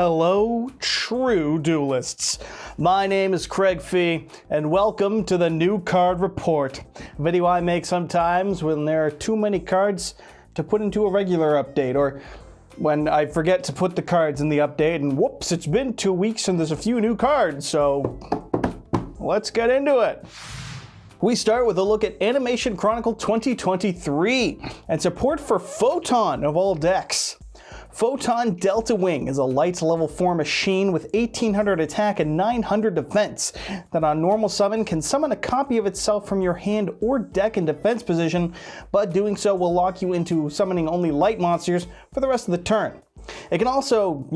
Hello, true duelists. My name is Craig Fee, and welcome to the New Card Report, a video I make sometimes when there are too many cards to put into a regular update, or when I forget to put the cards in the update and whoops, it's been 2 weeks and there's a few new cards, so let's get into it. We start with a look at Animation Chronicle 2023 and support for Photon of all decks. Photon Delta Wing is a light level 4 machine with 1800 attack and 900 defense that on normal summon can summon a copy of itself from your hand or deck in defense position, but doing so will lock you into summoning only light monsters for the rest of the turn. It can also,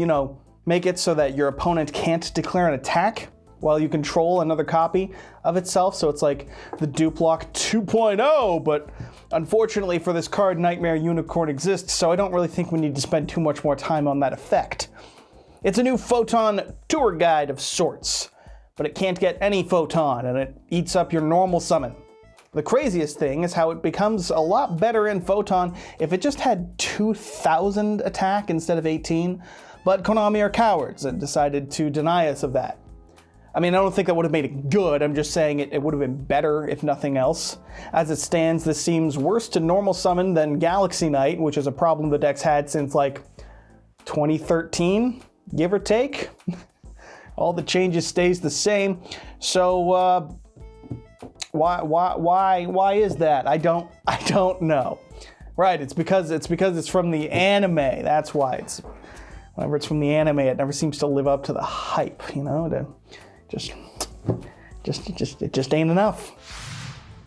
make it so that your opponent can't declare an attack while you control another copy of itself, so it's like the Duplock 2.0, but unfortunately for this card, Nightmare Unicorn exists, so I don't really think we need to spend too much more time on that effect. It's a new Photon tour guide of sorts, but it can't get any Photon, and it eats up your normal summon. The craziest thing is how it becomes a lot better in Photon if it just had 2,000 attack instead of 18, but Konami are cowards and decided to deny us of that. I mean, I don't think that would have made it good, I'm just saying it would have been better if nothing else. As it stands, this seems worse to normal summon than Galaxy Knight, which is a problem the deck's had since like 2013, give or take. All the changes stays the same, so why is that? I don't know. Right, it's because it's from the anime, that's why whenever it's from the anime, it never seems to live up to the hype, It just ain't enough.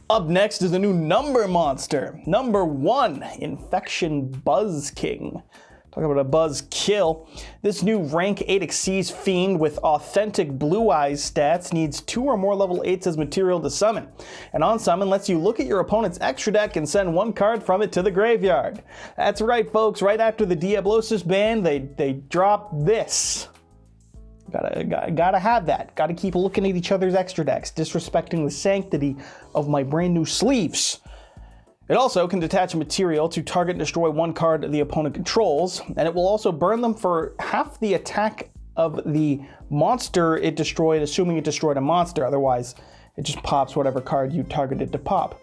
Up next is a new number monster. Number 1, Infection Buzz King. Talk about a buzz kill. This new rank 8 Xyz fiend with authentic blue eyes stats needs 2 or more level 8s as material to summon. And on summon lets you look at your opponent's extra deck and send 1 card from it to the graveyard. That's right, folks. Right after the Diablosis ban, they drop this. Gotta have that. Gotta keep looking at each other's extra decks, disrespecting the sanctity of my brand new sleeves. It also can detach a material to target and destroy 1 card the opponent controls, and it will also burn them for half the attack of the monster it destroyed, assuming it destroyed a monster. Otherwise, it just pops whatever card you targeted to pop.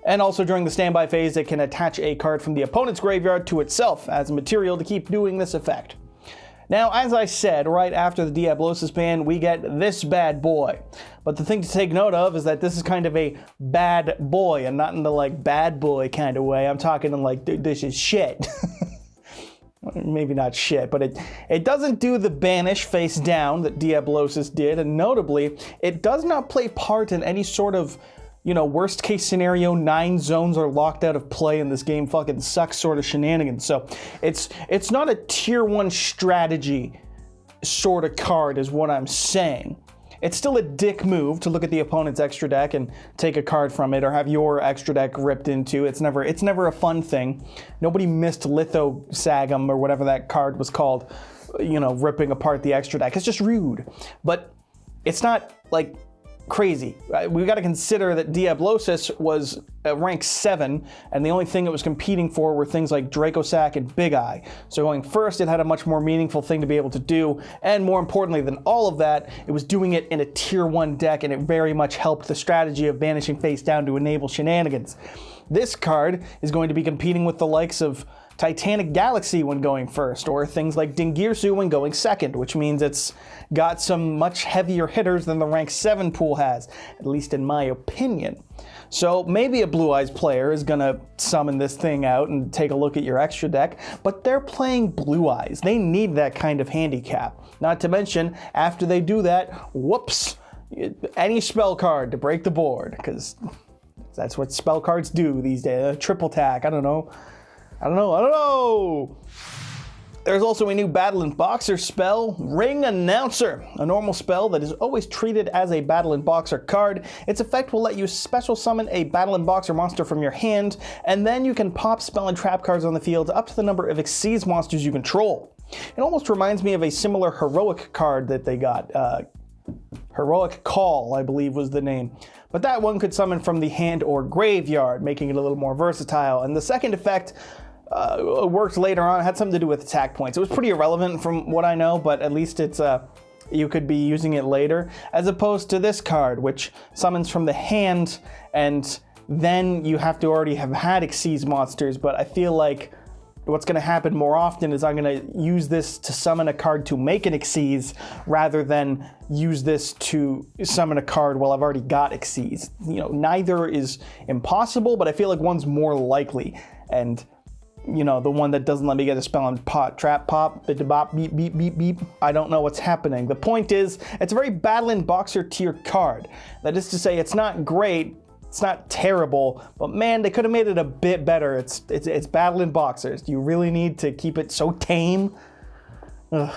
And also during the standby phase, it can attach a card from the opponent's graveyard to itself as a material to keep doing this effect. Now, as I said, right after the Diablosis ban, we get this bad boy. But the thing to take note of is that this is kind of a bad boy, and not in the like bad boy kind of way. I'm talking in like, dude, this is shit. Maybe not shit, but it doesn't do the banish face down that Diablosis did, and notably, it does not play part in any sort of worst case scenario, 9 zones are locked out of play and this game fucking sucks sort of shenanigans. So it's not a tier 1 strategy sort of card is what I'm saying. It's still a dick move to look at the opponent's extra deck and take a card from it or have your extra deck ripped into. It's never a fun thing. Nobody missed Litho Sagum or whatever that card was called, ripping apart the extra deck. It's just rude. But it's not like crazy. We've got to consider that Diablosis was a rank 7, and the only thing it was competing for were things like Dracosac and Big Eye. So going first, it had a much more meaningful thing to be able to do, and more importantly than all of that, it was doing it in a tier 1 deck, and it very much helped the strategy of banishing face down to enable shenanigans. This card is going to be competing with the likes of Titanic Galaxy when going first, or things like Dingirsu when going second, which means it's got some much heavier hitters than the rank 7 pool has, at least in my opinion. So maybe a Blue Eyes player is gonna summon this thing out and take a look at your extra deck, but they're playing Blue Eyes. They need that kind of handicap. Not to mention, after they do that, whoops, any spell card to break the board, because that's what spell cards do these days. Triple tack, I don't know. There's also a new Battlin Boxer spell, Ring Announcer, a normal spell that is always treated as a Battlin Boxer card. Its effect will let you special summon a Battlin Boxer monster from your hand, and then you can pop spell and trap cards on the field up to the number of Xyz monsters you control. It almost reminds me of a similar Heroic card that they got. Heroic Call, I believe was the name. But that one could summon from the hand or graveyard, making it a little more versatile. And the second effect worked later on. It had something to do with attack points. It was pretty irrelevant from what I know, but at least it's you could be using it later, as opposed to this card, which summons from the hand, and then you have to already have had Xyz monsters. But I feel like what's going to happen more often is I'm going to use this to summon a card to make an Xyz, rather than use this to summon a card while I've already got Xyz. You know, neither is impossible, but I feel like one's more likely. And you know, the one that doesn't let me get a spell on pot, trap, pop, bop, beep, beep, beep, beep. I don't know what's happening. The point is, it's a very Battlin boxer tier card. That is to say, it's not great, it's not terrible, but man, they could have made it a bit better. It's Battlin boxers. Do you really need to keep it so tame? Ugh.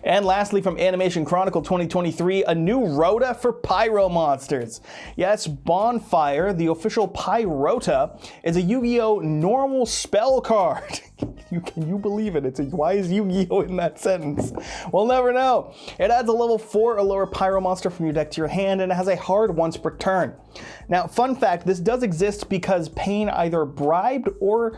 And lastly, from Animation Chronicle 2023, a new ROTA for Pyro monsters. Yes, Bonfire, the official PyROTA, is a Yu-Gi-Oh! Normal spell card. Can you believe it? Why is Yu-Gi-Oh! In that sentence? We'll never know. It adds a level 4 or lower Pyro monster from your deck to your hand, and it has a hard once per turn. Now, fun fact, this does exist because Pain either bribed or,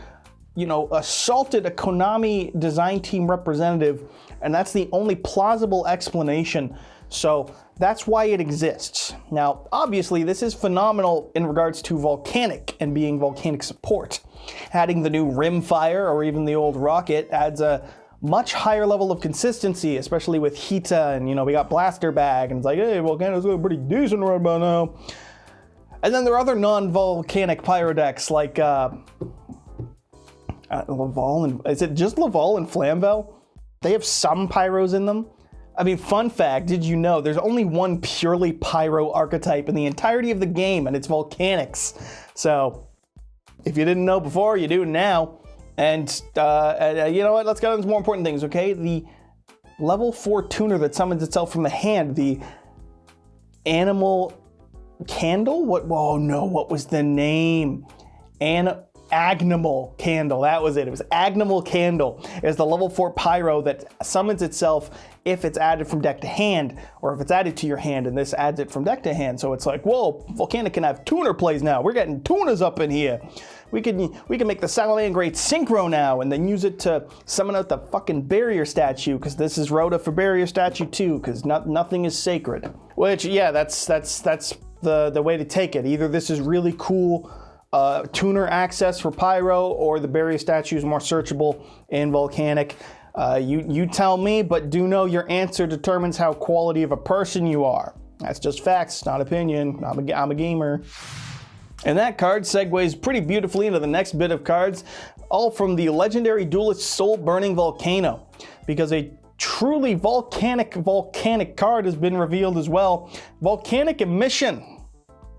you know, assaulted a Konami design team representative, and that's the only plausible explanation. So that's why it exists. Now, obviously, this is phenomenal in regards to Volcanic and being Volcanic support. Adding the new Rimfire or even the old Rocket adds a much higher level of consistency, especially with Hita, and you know, we got Blaster Bag, and it's like, hey, Volcanic's doing pretty decent right about now. And then there are other non-Volcanic Pyro decks like Laval, and is it just Laval and Flamvel? They have some Pyros in them. I mean, fun fact, did you know there's only one purely Pyro archetype in the entirety of the game, and it's Volcanics. So, if you didn't know before, you do now. And you know what, let's get on to more important things, okay? The level 4 tuner that summons itself from the hand, the Animal Candle? What was the name? Agnimal Candle, that was it. It was Agnimal Candle. It's the level 4 Pyro that summons itself if it's added from deck to hand, or if it's added to your hand, and this adds it from deck to hand. So it's like, whoa, Volcanic can have tuner plays now. We're getting tuners up in here. We can make the Salamangreat synchro now, and then use it to summon out the fucking barrier statue, because this is ROTA for barrier statue too, because nothing is sacred. Which, yeah, that's the way to take it. Either this is really cool tuner access for Pyro, or the barrier statue is more searchable in Volcanic. You tell me, but do know your answer determines how quality of a person you are. That's just facts, not opinion. I'm a gamer. And that card segues pretty beautifully into the next bit of cards, all from the legendary duelist Soul Burning Volcano, because a truly volcanic card has been revealed as well. Volcanic Emission.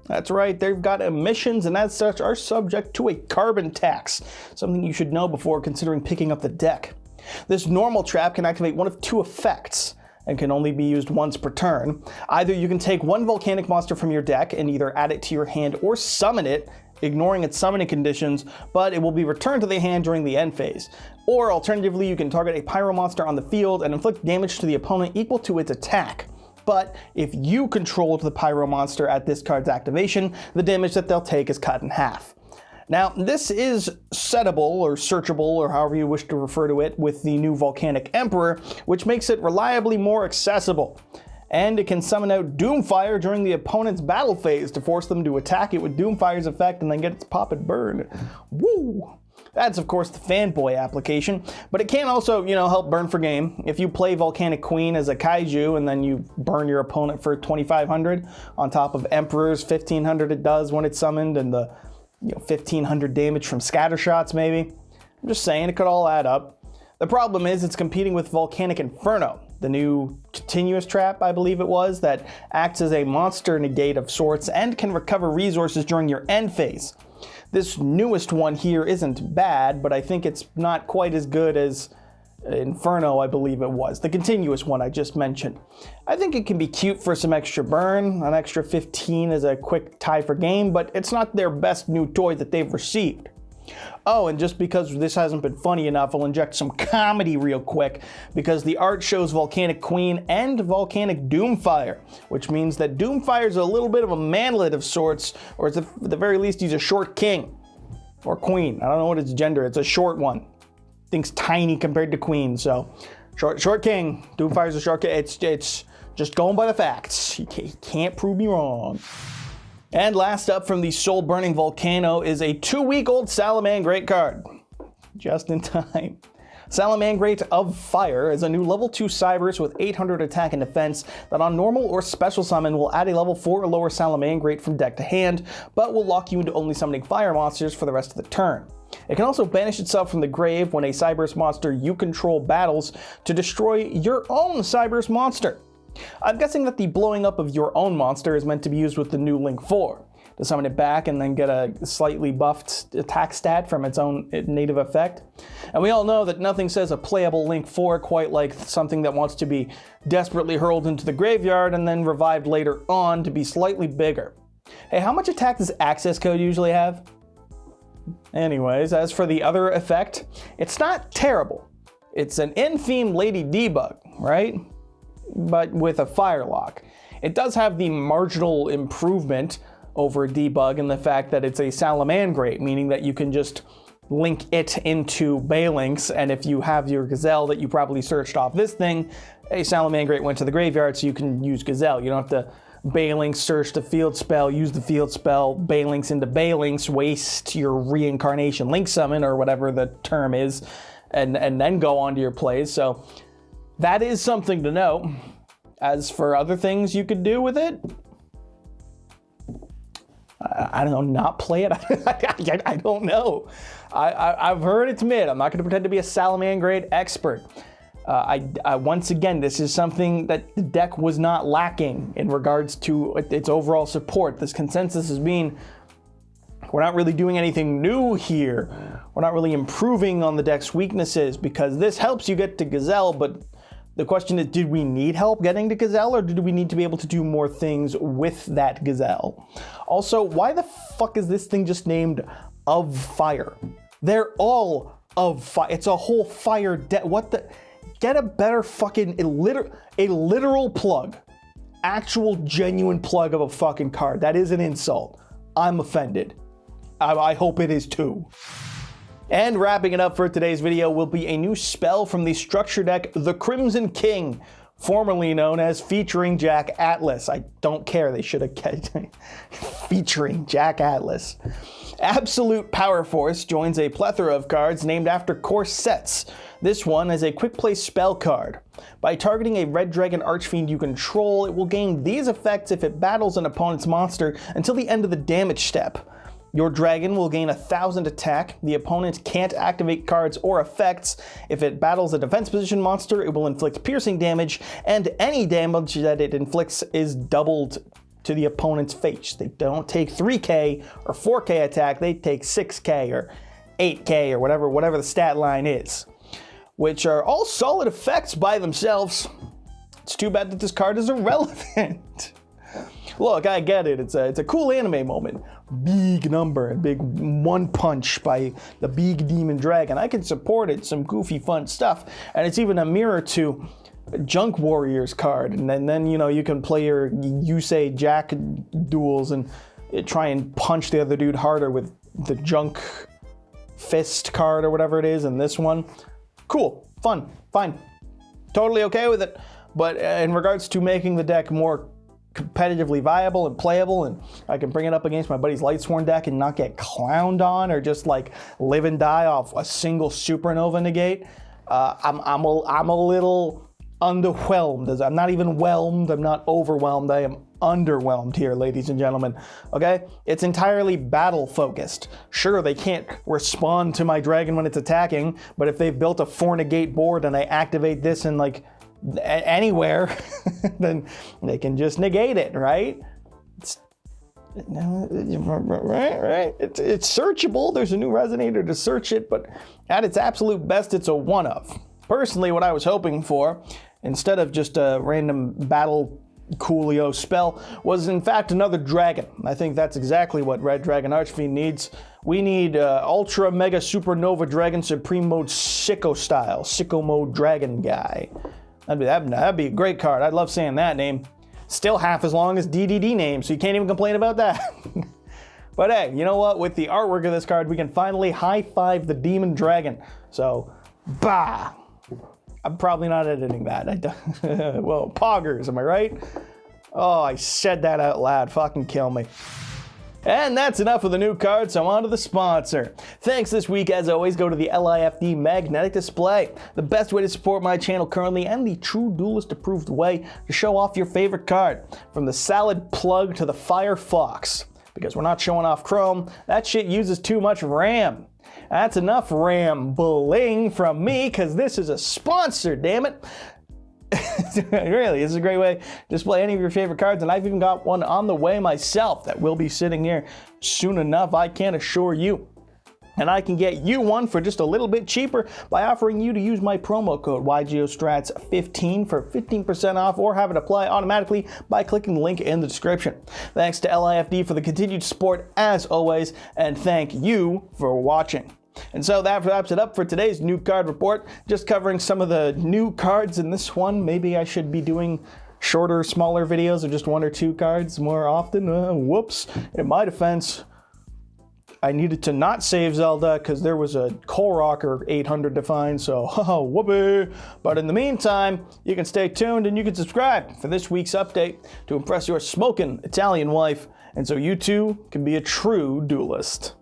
That's right, they've got emissions, and as such are subject to a carbon tax, something you should know before considering picking up the deck. This normal trap can activate one of two effects, and can only be used once per turn. Either you can take one Volcanic monster from your deck and either add it to your hand or summon it, ignoring its summoning conditions, but it will be returned to the hand during the end phase. Or alternatively, you can target a Pyro monster on the field and inflict damage to the opponent equal to its attack. But if you controlled the Pyro monster at this card's activation, the damage that they'll take is cut in half. Now, this is settable or searchable, or however you wish to refer to it, with the new Volcanic Emperor, which makes it reliably more accessible. And it can summon out Doomfire during the opponent's battle phase to force them to attack it with Doomfire's effect and then get its pop and burn. Woo! That's, of course, the fanboy application, but it can also, help burn for game. If you play Volcanic Queen as a Kaiju and then you burn your opponent for 2,500 on top of Emperor's 1,500 it does when it's summoned, and the 1,500 damage from scatter shots maybe. I'm just saying, it could all add up. The problem is it's competing with Volcanic Inferno, the new continuous trap, I believe it was, that acts as a monster negate of sorts and can recover resources during your end phase. This newest one here isn't bad, but I think it's not quite as good as Inferno, I believe it was, the continuous one I just mentioned. I think it can be cute for some extra burn, an extra 15 as a quick tie for game, but it's not their best new toy that they've received. Oh, and just because this hasn't been funny enough, I'll inject some comedy real quick, because the art shows Volcanic Queen and Volcanic Doomfire, which means that Doomfire's a little bit of a manlet of sorts, or at the very least he's a short king. or queen. I don't know what its gender. It's a short one. Thing's tiny compared to queen, so short king. Doomfire's a short king. It's just going by the facts. You can't prove me wrong. And last up from the soul-burning Volcano is a 2-week-old Salamangreat card. Just in time. Salamangreat of Fire is a new level 2 Cybers with 800 attack and defense that on normal or special summon will add a level 4 or lower Salamangreat from deck to hand, but will lock you into only summoning fire monsters for the rest of the turn. It can also banish itself from the grave when a Cybers monster you control battles to destroy your own Cybers monster. I'm guessing that the blowing up of your own monster is meant to be used with the new Link 4, to summon it back and then get a slightly buffed attack stat from its own native effect. And we all know that nothing says a playable Link 4 quite like something that wants to be desperately hurled into the graveyard and then revived later on to be slightly bigger. Hey, how much attack does Access Code usually have? Anyways, as for the other effect, it's not terrible. It's an in-theme Lady Debug, right? But with a Firelock. It does have the marginal improvement over Debug in the fact that it's a Salamangreat, meaning that you can just link it into Balinks, and if you have your Gazelle that you probably searched off this thing, a Salamangreat went to the graveyard, so you can use Gazelle. You don't have to Balinks, search the field spell, use the field spell, Balinks into Balinks, waste your reincarnation Link summon, or whatever the term is, and then go on to your plays. So that is something to know. As for other things you could do with it, I don't know, not play it? I don't know. I've heard it's mid. I'm not going to pretend to be a Salamangreat expert. Once again, this is something that the deck was not lacking in regards to its overall support. This consensus is being, we're not really doing anything new here. We're not really improving on the deck's weaknesses because this helps you get to Gazelle, but the question is, did we need help getting to Gazelle, or did we need to be able to do more things with that Gazelle? Also, why the fuck is this thing just named Of Fire? They're all of fire. It's a whole fire deck. What the? Get a better fucking, a literal plug. Actual genuine plug of a fucking card. That is an insult. I'm offended. I hope it is too. And wrapping it up for today's video will be a new spell from the structure deck, the Crimson King, formerly known as Featuring Jack Atlas. I don't care, they should have kept Featuring Jack Atlas. Absolute Power Force joins a plethora of cards named after core sets. This one is a quick play spell card. By targeting a red dragon archfiend you control, it will gain these effects if it battles an opponent's monster until the end of the damage step. Your dragon will gain 1,000 attack. The opponent can't activate cards or effects. If it battles a defense position monster, it will inflict piercing damage, and any damage that it inflicts is doubled to the opponent's face. They don't take 3k or 4k attack, they take 6k or 8k or whatever the stat line is, which are all solid effects by themselves. It's too bad that this card is irrelevant. Look, I get it. It's a cool anime moment. Big number and big one punch by the big demon dragon. I can support it. Some goofy fun stuff. And it's even a mirror to Junk Warriors card. And then you know, you can play your Yusei Jack duels and try and punch the other dude harder with the Junk Fist card or whatever it is in this one. Cool. Fun. Fine. Totally okay with it. But in regards to making the deck more competitively viable and playable, and I can bring it up against my buddy's Lightsworn deck and not get clowned on, or just like live and die off a single supernova negate, I'm a little underwhelmed. I'm not even whelmed, I'm not overwhelmed, I am underwhelmed here, ladies and gentlemen. Okay? It's entirely battle focused. Sure, they can't respond to my dragon when it's attacking, but if they've built a 4 negate board and I activate this in like anywhere, then they can just negate it, right? Right? It's searchable. There's a new resonator to search it, but at its absolute best, it's a one of. Personally, what I was hoping for, instead of just a random battle Coolio spell, was in fact another dragon. I think that's exactly what Red Dragon Archfiend needs. We need Ultra Mega Supernova Dragon Supreme Mode Sicko style. Sicko Mode Dragon guy. That'd be a great card. I'd love saying that name. Still half as long as DDD name, so you can't even complain about that. But hey, you know what? With the artwork of this card, we can finally high-five the Demon Dragon. So, bah! I'm probably not editing that. Well, poggers, am I right? Oh, I said that out loud. Fucking kill me. And that's enough of the new cards, so on to the sponsor. Thanks this week, as always, go to the LIFD Magnetic Display, the best way to support my channel currently and the true Duelist approved way to show off your favorite card, from the Salad Plug to the Firefox. Because we're not showing off Chrome, that shit uses too much RAM. That's enough rambling from me, because this is a sponsor, damn it. Really, this is a great way to display any of your favorite cards, and I've even got one on the way myself that will be sitting here soon enough, I can assure you. And I can get you one for just a little bit cheaper by offering you to use my promo code YGOStrats15 for 15% off, or have it apply automatically by clicking the link in the description. Thanks to LIFD for the continued support as always, and thank you for watching. And so that wraps it up for today's new card report, just covering some of the new cards in this one. Maybe I should be doing shorter, smaller videos of just 1 or 2 cards more often. Whoops. In my defense, I needed to not save Zelda because there was a Kolrocker 800 to find, so whoopee. But in the meantime, you can stay tuned and you can subscribe for this week's update to impress your smoking Italian wife, and so you too can be a true duelist.